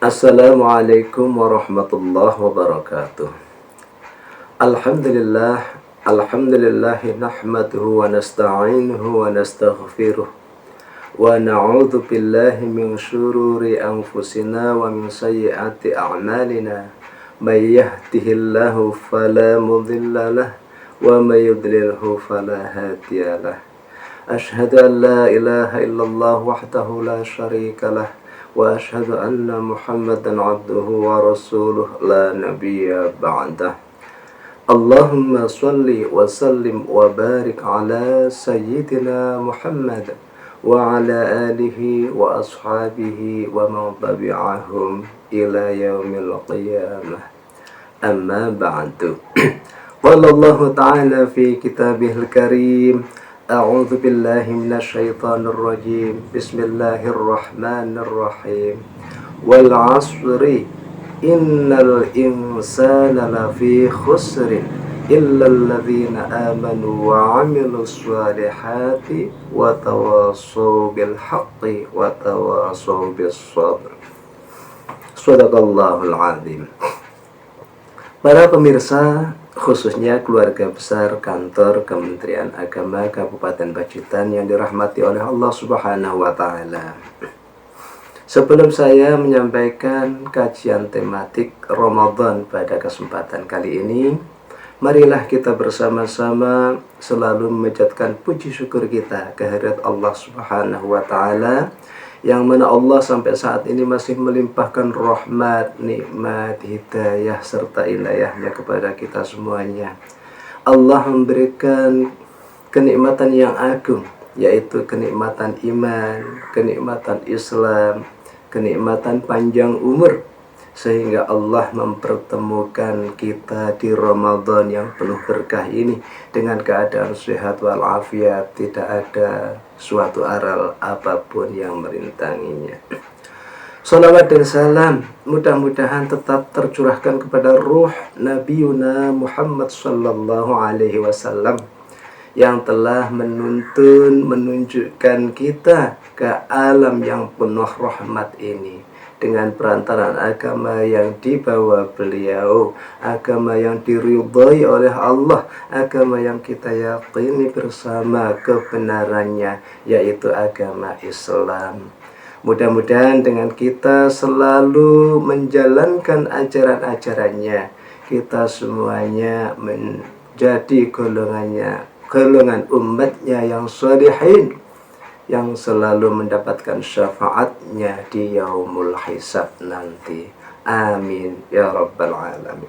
Assalamualaikum warahmatullahi wabarakatuh. Alhamdulillah, alhamdulillahi nahmaduhu wa nasta'inuhu wa nastaghfiruh wa na'udzu billahi min syururi anfusina wa min sayyiati a'malina. May yahdihillahu fala mudilla lahu wa may yudlilhu fala hadiyalah. Asyhadu an la ilaha illallah wahdahu la syarika lah wa asyhadu anna Muhammadan abduhu wa rasuluh la nabiyya ba'dah. Allahumma salli wa sallim wa barik ala sayyidina Muhammad wa ala alihi wa ashabihi wa man tabi'ahum ila yaumil qiyamah. Amma ba'du. Qala Allah ta'ala fi kitabihil karim, a'udzu billahi minasyaitonir rajim. Bismillahirrahmanirrahim. Wal 'asri innal insana lafi khusrin illa alladzina amanu wa 'amilus solihati wa tawassaw bil haqqi wa tawassaw bis sabr. Shadaqallahul 'azim. Para pemirsa, khususnya keluarga besar kantor Kementerian Agama Kabupaten Pacitan yang dirahmati oleh Allah Subhanahu wa Ta'ala. Sebelum saya menyampaikan kajian tematik Ramadan pada kesempatan kali ini, marilah kita bersama-sama selalu memanjatkan puji syukur kita kehadirat Allah Subhanahu wa Ta'ala, yang mana Allah sampai saat ini masih melimpahkan rahmat, nikmat, hidayah, serta inayahnya kepada kita semuanya. Allah memberikan kenikmatan yang agung, yaitu kenikmatan iman, kenikmatan Islam, kenikmatan panjang umur, sehingga Allah mempertemukan kita di Ramadan yang penuh berkah ini dengan keadaan sehat walafiat, tidak ada suatu aral apapun yang merintanginya. Salawat dan salam mudah-mudahan tetap tercurahkan kepada ruh Nabiuna Muhammad sallallahu alaihi wasallam yang telah menunjukkan kita ke alam yang penuh rahmat ini dengan perantaraan agama yang dibawa beliau, agama yang diridhai oleh Allah, agama yang kita yakini bersama kebenarannya, yaitu agama Islam. Mudah-mudahan dengan kita selalu menjalankan ajaran-ajarannya, kita semuanya menjadi golongan umatnya yang sholihin, yang selalu mendapatkan syafaatnya di yaumul hisab nanti. Amin ya rabbal alamin.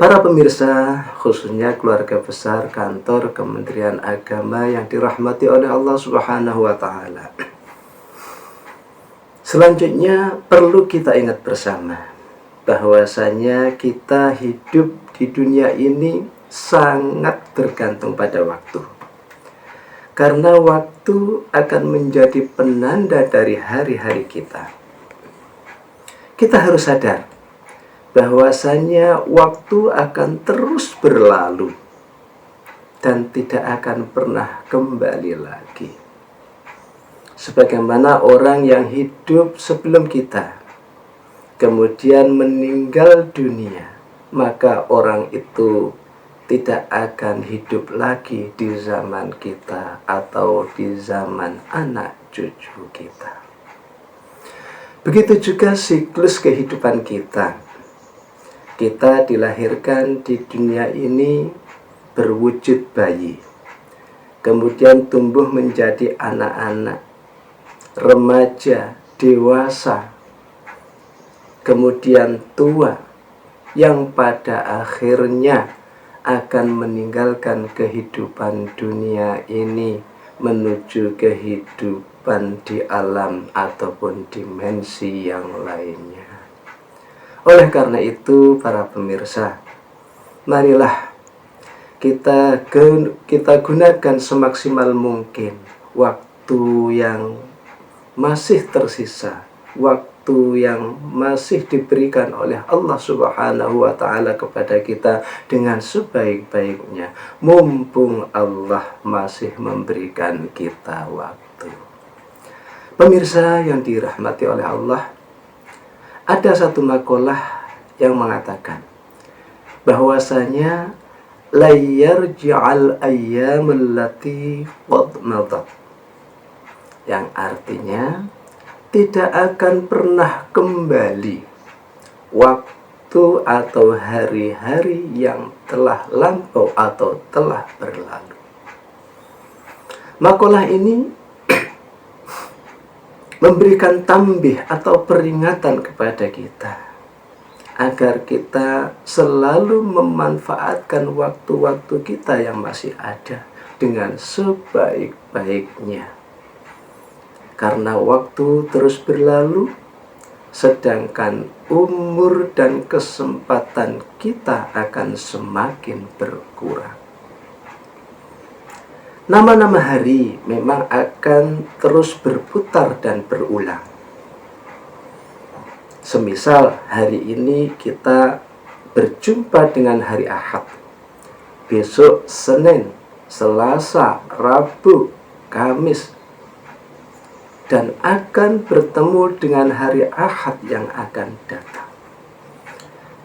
Para pemirsa, khususnya keluarga besar kantor Kementerian Agama yang dirahmati oleh Allah Subhanahu wa Ta'ala. Selanjutnya perlu kita ingat bersama bahwasanya kita hidup di dunia ini sangat bergantung pada waktu. Karena waktu akan menjadi penanda dari hari-hari kita. Kita harus sadar bahwasanya waktu akan terus berlalu dan tidak akan pernah kembali lagi. Sebagaimana orang yang hidup sebelum kita kemudian meninggal dunia, maka orang itu tidak akan hidup lagi di zaman kita atau di zaman anak cucu kita. Begitu juga siklus kehidupan kita. Kita dilahirkan di dunia ini berwujud bayi, kemudian tumbuh menjadi anak-anak, remaja, dewasa, kemudian tua, yang pada akhirnya akan meninggalkan kehidupan dunia ini menuju kehidupan di alam ataupun dimensi yang lainnya. Oleh karena itu, para pemirsa, marilah kita gunakan semaksimal mungkin waktu yang masih tersisa, waktu yang masih diberikan oleh Allah Subhanahu wa Ta'ala kepada kita dengan sebaik-baiknya, mumpung Allah masih memberikan kita waktu. Pemirsa yang dirahmati oleh Allah, Ada satu makalah yang mengatakan bahwasanya la yarji'al ayyamul lati qad madat, yang artinya tidak akan pernah kembali waktu atau hari-hari yang telah lampau atau telah berlalu. Makalah ini memberikan tambih atau peringatan kepada kita agar kita selalu memanfaatkan waktu-waktu kita yang masih ada dengan sebaik-baiknya. Karena waktu terus berlalu, sedangkan umur dan kesempatan kita akan semakin berkurang. Nama-nama hari memang akan terus berputar dan berulang. Semisal hari ini kita berjumpa dengan hari Ahad, besok Senin, Selasa, Rabu, Kamis, dan akan bertemu dengan hari Ahad yang akan datang.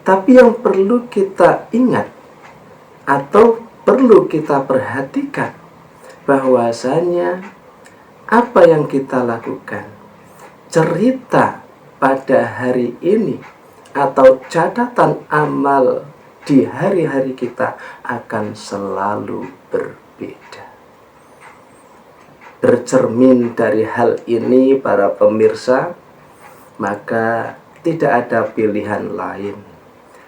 Tapi yang perlu kita ingat atau perlu kita perhatikan bahwasanya apa yang kita lakukan, cerita pada hari ini atau catatan amal di hari-hari kita akan selalu berbeda. Bercermin dari hal ini para pemirsa, maka tidak ada pilihan lain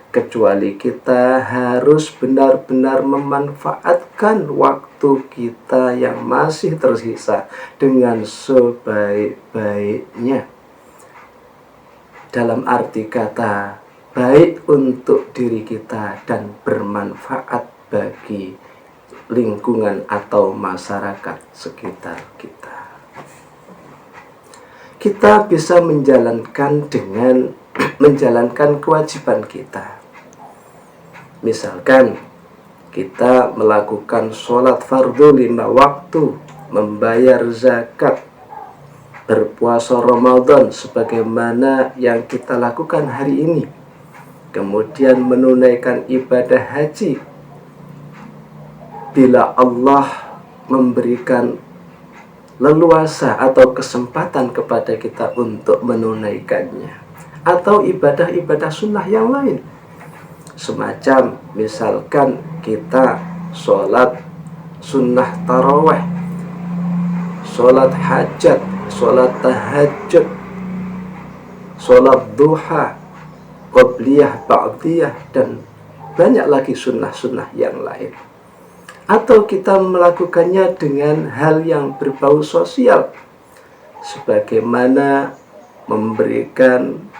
kecuali kita harus benar-benar memanfaatkan waktu kita yang masih tersisa dengan sebaik-baiknya. Dalam arti kata, baik untuk diri kita dan bermanfaat bagi lingkungan atau masyarakat sekitar kita. Kita bisa menjalankan dengan menjalankan kewajiban kita. Misalkan kita melakukan sholat fardu 5 waktu, membayar zakat, berpuasa Ramadan sebagaimana yang kita lakukan hari ini, kemudian menunaikan ibadah haji bila Allah memberikan leluasa atau kesempatan kepada kita untuk menunaikannya, atau ibadah-ibadah sunnah yang lain. Semacam misalkan kita sholat sunnah taraweh, sholat hajat, sholat tahajud, sholat duha, qobliyah, ba'diyah, dan banyak lagi sunnah-sunnah yang lain. Atau kita melakukannya dengan hal yang berbau sosial, sebagaimana memberikan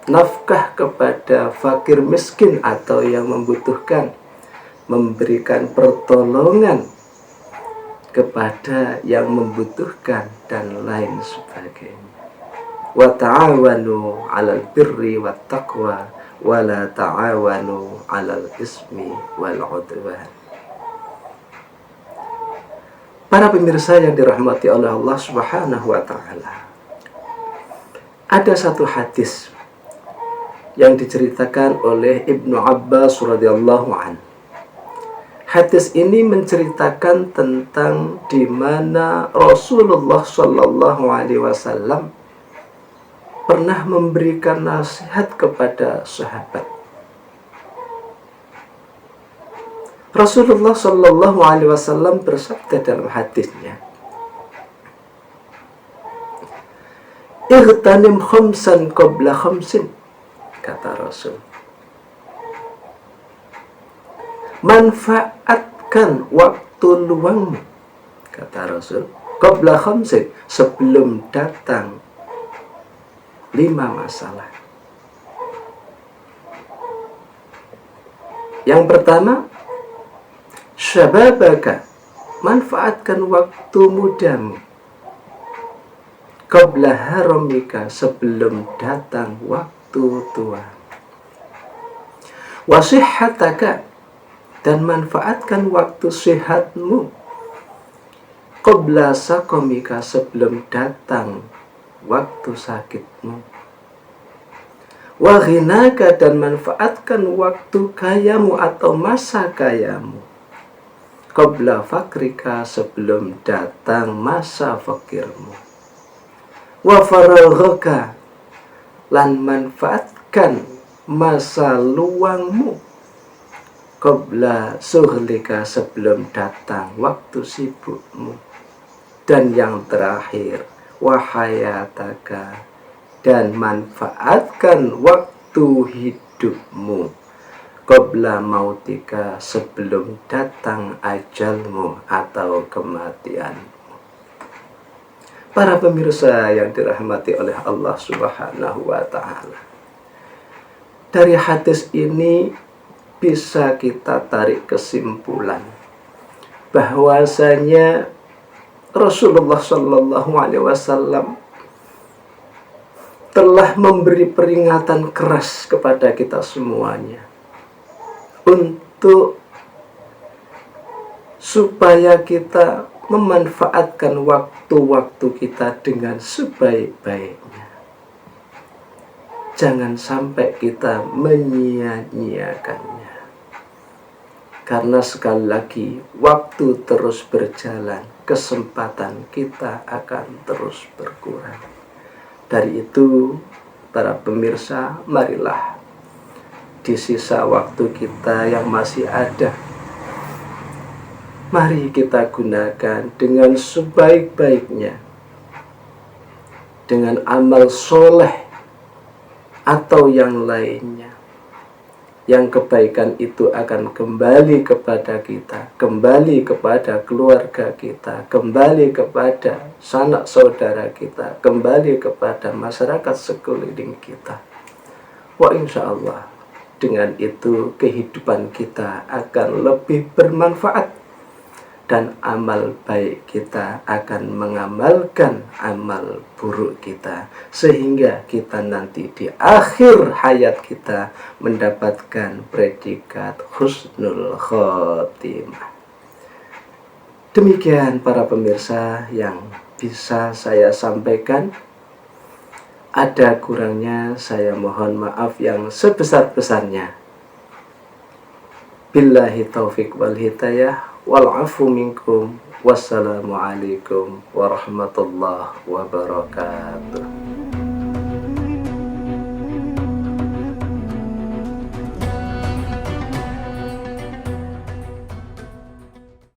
nafkah kepada fakir miskin atau yang membutuhkan, memberikan pertolongan kepada yang membutuhkan, dan lain sebagainya. Wa ta'awanu 'alal birri wat taqwa wa la ta'awanu 'alal ismi wal 'udwan. Para pemirsa yang dirahmati oleh Allah Subhanahu wa taala, ada satu hadis yang diceritakan oleh Ibnu Abbas radhiyallahu anhu. Hadis ini menceritakan tentang di mana Rasulullah Shallallahu alaihi wasallam pernah memberikan nasihat kepada sahabat. Rasulullah Shallallahu alaihi wasallam bersabda dalam hadisnya, "Ightanim khamsan qabla khamsin," kata Rasul. Manfaatkan waktu luangmu, kata Rasul, qabla khamsin, sebelum datang 5 masalah. Yang pertama, syababaka, manfaatkan waktu mudamu, qabla haramika, sebelum datang waktu tua. Wasihhataka, dan manfaatkan waktu sehatmu, qabla saqamika, sebelum datang waktu sakitmu. Wa ghinaka, dan manfaatkan waktu kayamu atau masa kayamu. Qabla fakrika, sebelum datang masa fakirmu. Wa faraghaka, lan manfaatkan masa luangmu. Qabla suhlika, sebelum datang waktu sibukmu. Dan yang terakhir, wahayataka, dan manfaatkan waktu hidupmu. Qabla mautika, sebelum datang ajalmu atau kematian. Para pemirsa yang dirahmati oleh Allah Subhanahu wa ta'ala, dari hadis ini bisa kita tarik kesimpulan bahwasanya Rasulullah Shallallahu Alaihi Wasallam telah memberi peringatan keras kepada kita semuanya untuk supaya kita memanfaatkan waktu-waktu kita dengan sebaik-baiknya. Jangan sampai kita menyia-nyiakannya. Karena sekali lagi, waktu terus berjalan, kesempatan kita akan terus berkurang. Dari itu, para pemirsa, marilah di sisa waktu kita yang masih ada, mari kita gunakan dengan sebaik-baiknya, dengan amal soleh atau yang lainnya. Yang kebaikan itu akan kembali kepada kita, kembali kepada keluarga kita, kembali kepada sanak saudara kita, kembali kepada masyarakat sekeliling kita. Wa insya Allah, dengan itu kehidupan kita akan lebih bermanfaat, dan amal baik kita akan mengamalkan amal buruk kita, sehingga kita nanti di akhir hayat kita mendapatkan predikat husnul khotimah. Demikian para pemirsa yang bisa saya sampaikan. Ada kurangnya saya mohon maaf yang sebesar-besarnya. Billahi taufiq wal hidayah wal afu minkum. Wassalamualaikum warahmatullahi wabarakatuh.